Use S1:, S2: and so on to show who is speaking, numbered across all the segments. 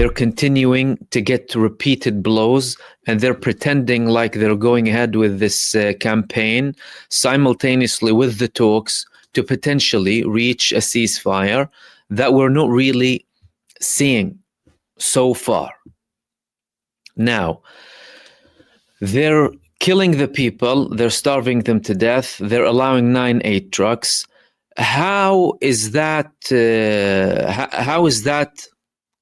S1: they're continuing to get repeated blows, and they're pretending like they're going ahead with this campaign simultaneously with the talks to potentially reach a ceasefire that we're not really seeing so far. Now, they're killing the people, they're starving them to death, they're allowing 9 aid trucks. How is that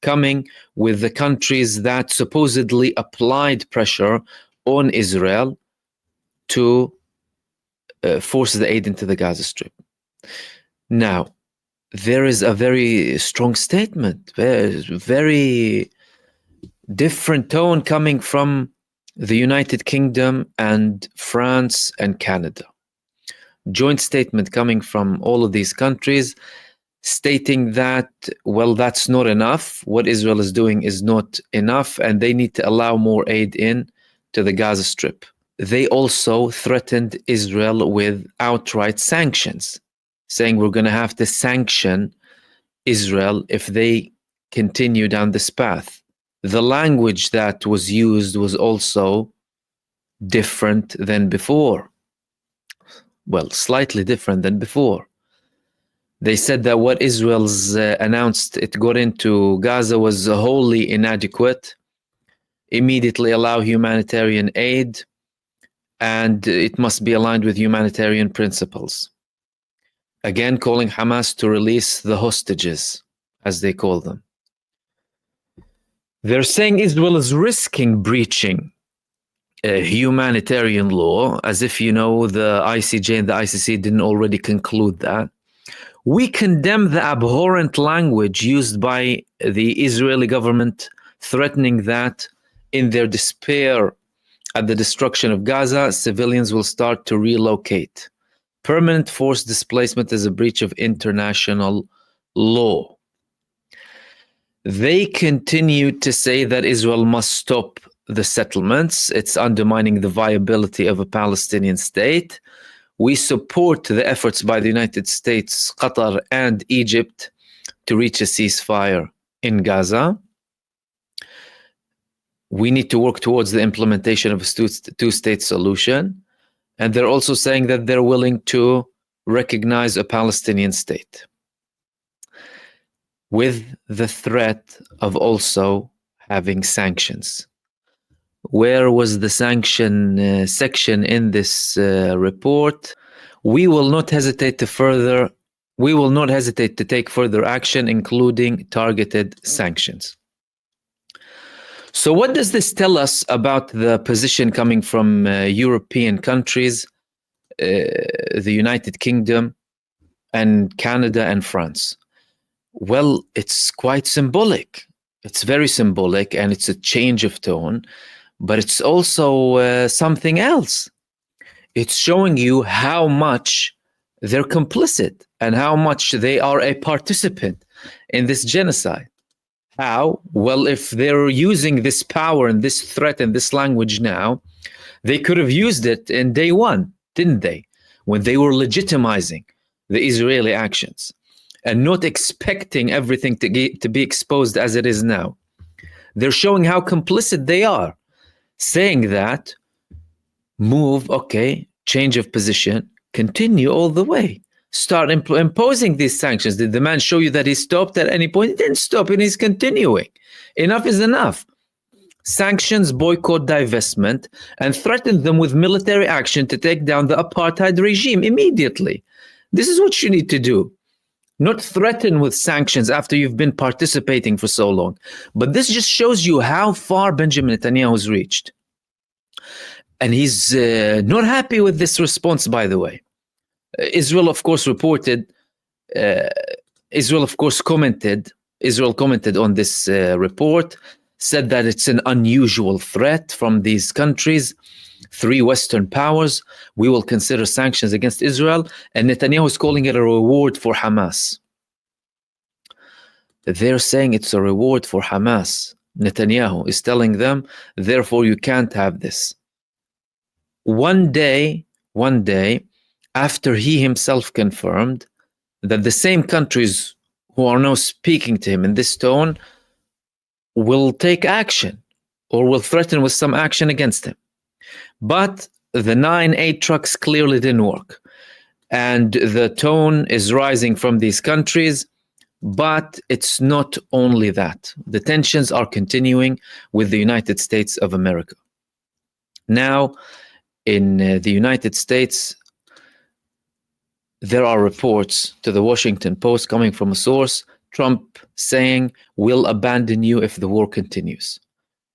S1: coming with the countries that supposedly applied pressure on Israel to force the aid into the Gaza Strip? Now, there is a very strong statement, very different tone coming from the United Kingdom and France and Canada. Joint statement coming from all of these countries stating that, well, that's not enough. What Israel is doing is not enough, and they need to allow more aid in to the Gaza Strip. They also threatened Israel with outright sanctions, saying we're going to have to sanction Israel if they continue down this path. The language that was used was also different than before. Well, slightly different than before. They said that what Israel's announced it got into Gaza was wholly inadequate. Immediately allow humanitarian aid, and it must be aligned with humanitarian principles. Again, calling Hamas to release the hostages, as they call them. They're saying Israel is risking breaching humanitarian law, as if, you know, the ICJ and the ICC didn't already conclude that. We condemn the abhorrent language used by the Israeli government, threatening that in their despair at the destruction of Gaza, civilians will start to relocate. Permanent forced displacement is a breach of international law. They continue to say that Israel must stop the settlements. It's undermining the viability of a Palestinian state. We support the efforts by the United States, Qatar, and Egypt to reach a ceasefire in Gaza. We need to work towards the implementation of a two-state solution. And they're also saying that they're willing to recognize a Palestinian state, with the threat of also having sanctions. Where was the sanction section in this report? We will not hesitate to take further action, including targeted sanctions. So what does this tell us about the position coming from European countries, the United Kingdom, and Canada and France? Well, it's quite symbolic. It's very symbolic, and it's a change of tone, but it's also something else. It's showing you how much they're complicit and how much they are a participant in this genocide. How? Well, if they're using this power and this threat and this language now, they could have used it in day one, didn't they? When they were legitimizing the Israeli actions and not expecting everything to be exposed as it is now. They're showing how complicit they are, saying that, move, okay, change of position, continue all the way. Start imposing these sanctions. Did the man show you that he stopped at any point? He didn't stop, and he's continuing. Enough is enough. Sanctions, boycott, divestment, and threaten them with military action to take down the apartheid regime immediately. This is what you need to do. Not threaten with sanctions after you've been participating for so long. But this just shows you how far Benjamin Netanyahu has reached. And he's not happy with this response, by the way. Israel, of course, commented on this report, said that it's an unusual threat from these countries, 3 Western powers. We will consider sanctions against Israel, and Netanyahu is calling it a reward for Hamas. They're saying it's a reward for Hamas. Netanyahu is telling them, therefore you can't have this. One day, after he himself confirmed that the same countries who are now speaking to him in this tone will take action or will threaten with some action against him. But the 9-8 trucks clearly didn't work. And the tone is rising from these countries. But it's not only that. The tensions are continuing with the United States of America. Now, in the United States, there are reports to the Washington Post coming from a source, Trump saying, "We'll abandon you if the war continues."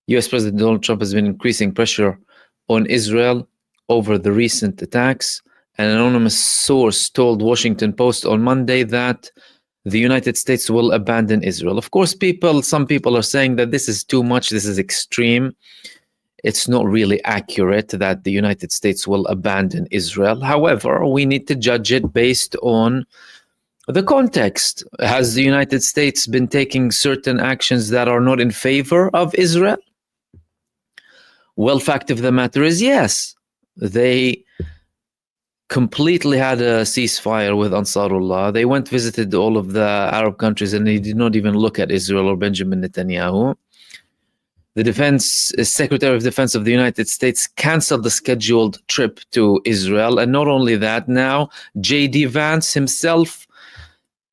S1: US President Donald Trump has been increasing pressure on Israel over the recent attacks. An anonymous source told Washington Post on Monday that the United States will abandon Israel. Of course, some people are saying that this is too much, this is extreme. It's not really accurate that the United States will abandon Israel. However, we need to judge it based on the context. Has the United States been taking certain actions that are not in favor of Israel? Well, fact of the matter is yes. They completely had a ceasefire with Ansarullah. They went visited all of the Arab countries and they did not even look at Israel or Benjamin Netanyahu. The Secretary of Defense of the United States canceled the scheduled trip to Israel. And not only that, now J.D. Vance himself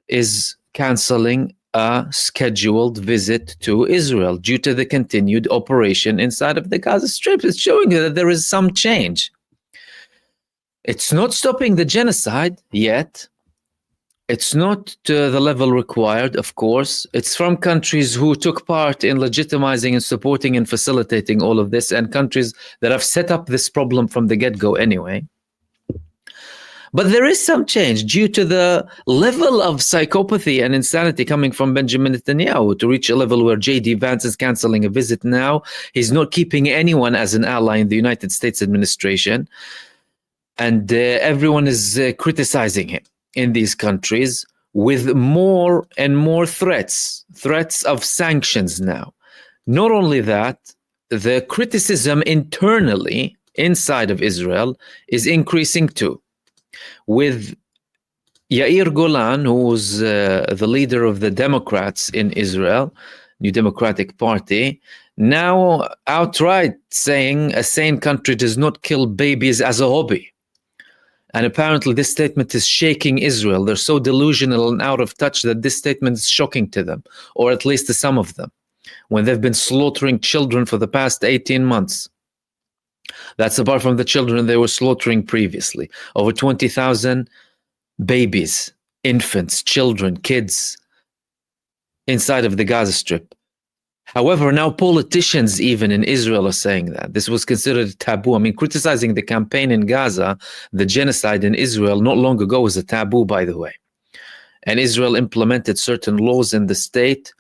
S1: is canceling a scheduled visit to Israel due to the continued operation inside of the Gaza Strip. It's showing that there is some change. It's not stopping the genocide yet. It's not to the level required, of course. It's from countries who took part in legitimizing and supporting and facilitating all of this, and countries that have set up this problem from the get-go anyway. But there is some change due to the level of psychopathy and insanity coming from Benjamin Netanyahu to reach a level where J.D. Vance is canceling a visit now. He's not keeping anyone as an ally in the United States administration. And everyone is criticizing him in these countries with more and more threats of sanctions now. Not only that, the criticism internally inside of Israel is increasing too. With Yair Golan, who's the leader of the Democrats in Israel, New Democratic Party, now outright saying a sane country does not kill babies as a hobby. And apparently this statement is shaking Israel. They're so delusional and out of touch that this statement is shocking to them, or at least to some of them, when they've been slaughtering children for the past 18 months. That's apart from the children they were slaughtering previously. Over 20,000 babies, infants, children, kids inside of the Gaza Strip. However, now politicians even in Israel are saying that. This was considered taboo. I mean, criticizing the campaign in Gaza, the genocide in Israel, not long ago was a taboo, by the way. And Israel implemented certain laws in the state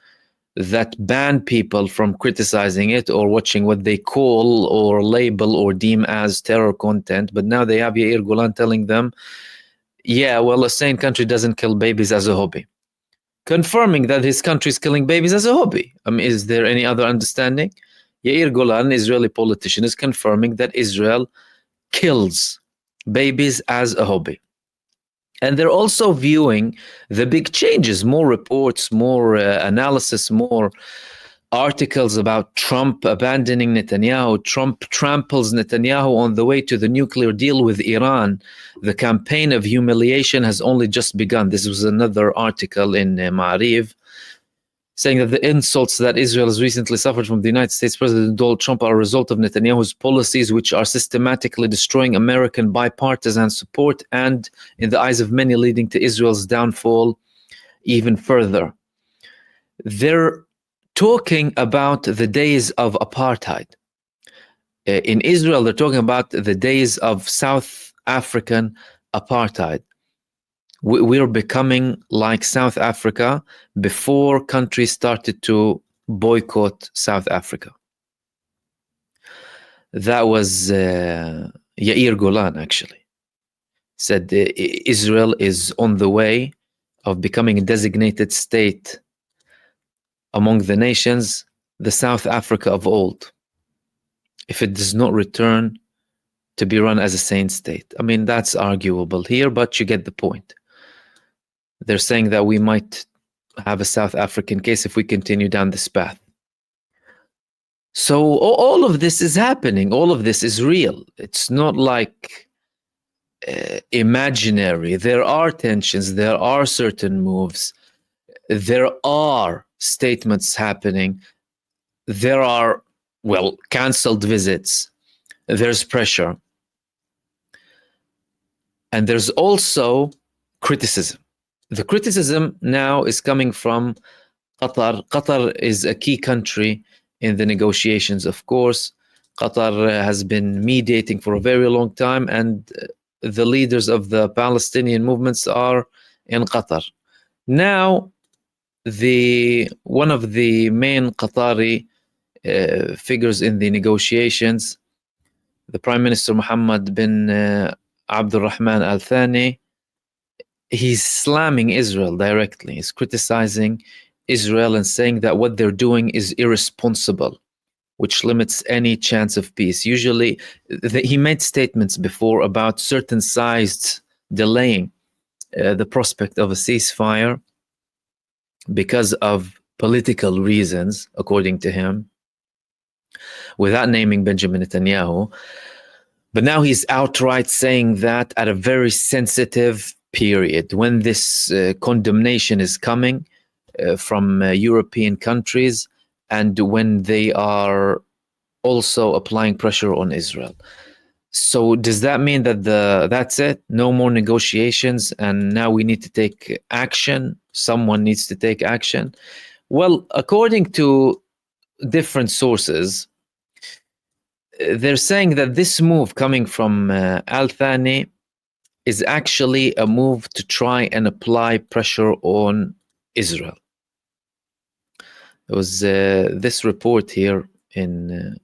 S1: that ban people from criticizing it or watching what they call or label or deem as terror content. But now they have Yair Golan telling them, yeah, well, a sane country doesn't kill babies as a hobby. Confirming that his country is killing babies as a hobby. I mean, is there any other understanding? Yair Golan, an Israeli politician, is confirming that Israel kills babies as a hobby. And they're also viewing the big changes, more reports, more analysis, more articles about Trump abandoning Netanyahu. Trump tramples Netanyahu on the way to the nuclear deal with Iran. The campaign of humiliation has only just begun. This was another article in Ma'ariv saying that the insults that Israel has recently suffered from the United States President Donald Trump are a result of Netanyahu's policies, which are systematically destroying American bipartisan support and, in the eyes of many, leading to Israel's downfall even further. They're talking about the days of apartheid. In Israel, they're talking about the days of South African apartheid. We're becoming like South Africa before countries started to boycott South Africa. That was Yair Golan, actually. Said Israel is on the way of becoming a designated state among the nations, the South Africa of old, if it does not return to be run as a sane state. I mean, that's arguable here, but you get the point. They're saying that we might have a South African case if we continue down this path. So all of this is happening. All of this is real. It's not like imaginary. There are tensions. There are certain moves. There are statements happening. There are, well, canceled visits. There's pressure. And there's also criticism. The criticism now is coming from Qatar. Qatar is a key country in the negotiations, of course. Qatar has been mediating for a very long time, and the leaders of the Palestinian movements are in Qatar. Now, one of the main Qatari figures in the negotiations, the Prime Minister Mohammed bin Abdul Rahman Al Thani, he's slamming Israel directly. He's criticizing Israel and saying that what they're doing is irresponsible, which limits any chance of peace. Usually, he made statements before about certain sides delaying the prospect of a ceasefire because of political reasons, according to him, without naming Benjamin Netanyahu. But now he's outright saying that at a very sensitive period, when this condemnation is coming from European countries, and when they are also applying pressure on Israel. So does that mean that that's it? No more negotiations, and now we need to take action? Someone needs to take action? Well, according to different sources, they're saying that this move coming from Al Thani is actually a move to try and apply pressure on Israel. There was this report here in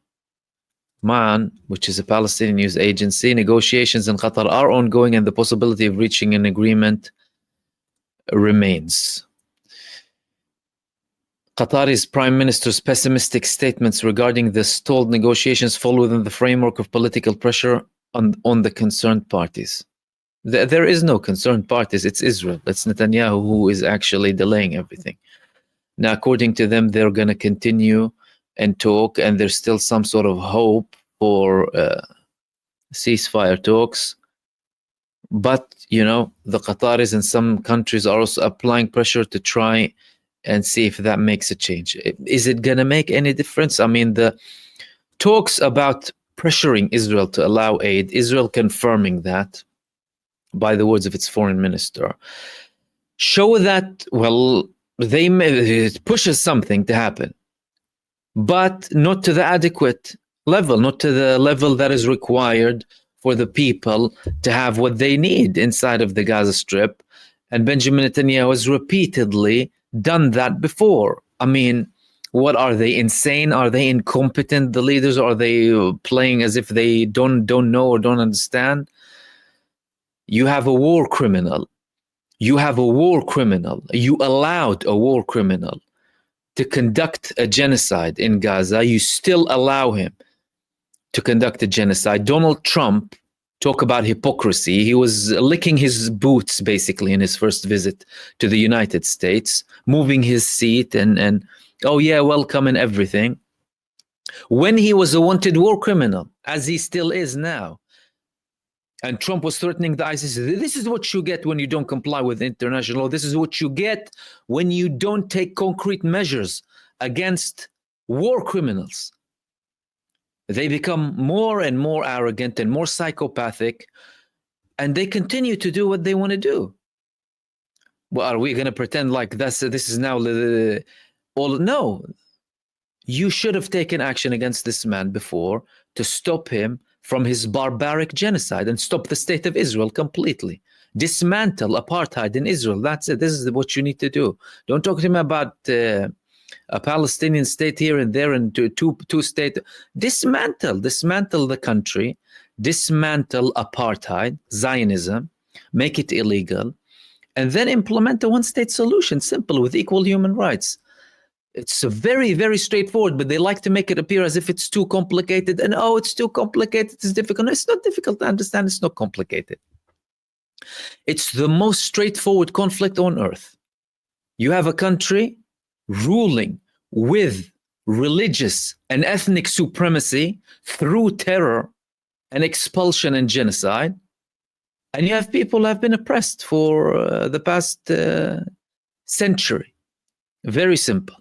S1: MAN, which is a Palestinian news agency. Negotiations in Qatar are ongoing and the possibility of reaching an agreement remains. Qatari's prime minister's pessimistic statements regarding the stalled negotiations fall within the framework of political pressure on the concerned parties. There is no concerned parties. It's Israel. It's Netanyahu who is actually delaying everything. Now, according to them, they're going to continue and talk, and there's still some sort of hope for ceasefire talks. But, you know, the Qataris and some countries are also applying pressure to try and see if that makes a change. Is it going to make any difference? I mean, the talks about pressuring Israel to allow aid, Israel confirming that by the words of its foreign minister, show that, well, it pushes something to happen, but not to the adequate level, not to the level that is required for the people to have what they need inside of the Gaza Strip. And Benjamin Netanyahu has repeatedly done that before. I mean, what are they, insane? Are they incompetent, the leaders? Are they playing as if they don't know or don't understand? You have a war criminal. You have a war criminal. You allowed a war criminal to conduct a genocide in Gaza. You still allow him to conduct a genocide. Donald Trump, talk about hypocrisy. He was licking his boots basically in his first visit to the United States, moving his seat and oh yeah, welcome and everything. When he was a wanted war criminal, as he still is now. And Trump was threatening the ISIS. This is what you get when you don't comply with international law. This is what you get when you don't take concrete measures against war criminals. They become more and more arrogant and more psychopathic, and they continue to do what they want to do. Well, are we going to pretend like this is now all? No. You should have taken action against this man before to stop him from his barbaric genocide and stop the state of Israel completely. Dismantle apartheid in Israel. That's it. This is what you need to do. Don't talk to him about a Palestinian state here and there and two state. Dismantle the country. Dismantle apartheid, Zionism, make it illegal, and then implement a one-state solution, simple, with equal human rights. It's very, very straightforward, but they like to make it appear as if it's too complicated. And oh, it's too complicated, it's difficult. No, it's not difficult to understand. It's not complicated. It's the most straightforward conflict on earth. You have a country ruling with religious and ethnic supremacy through terror and expulsion and genocide. And you have people who have been oppressed for the past century. Very simple.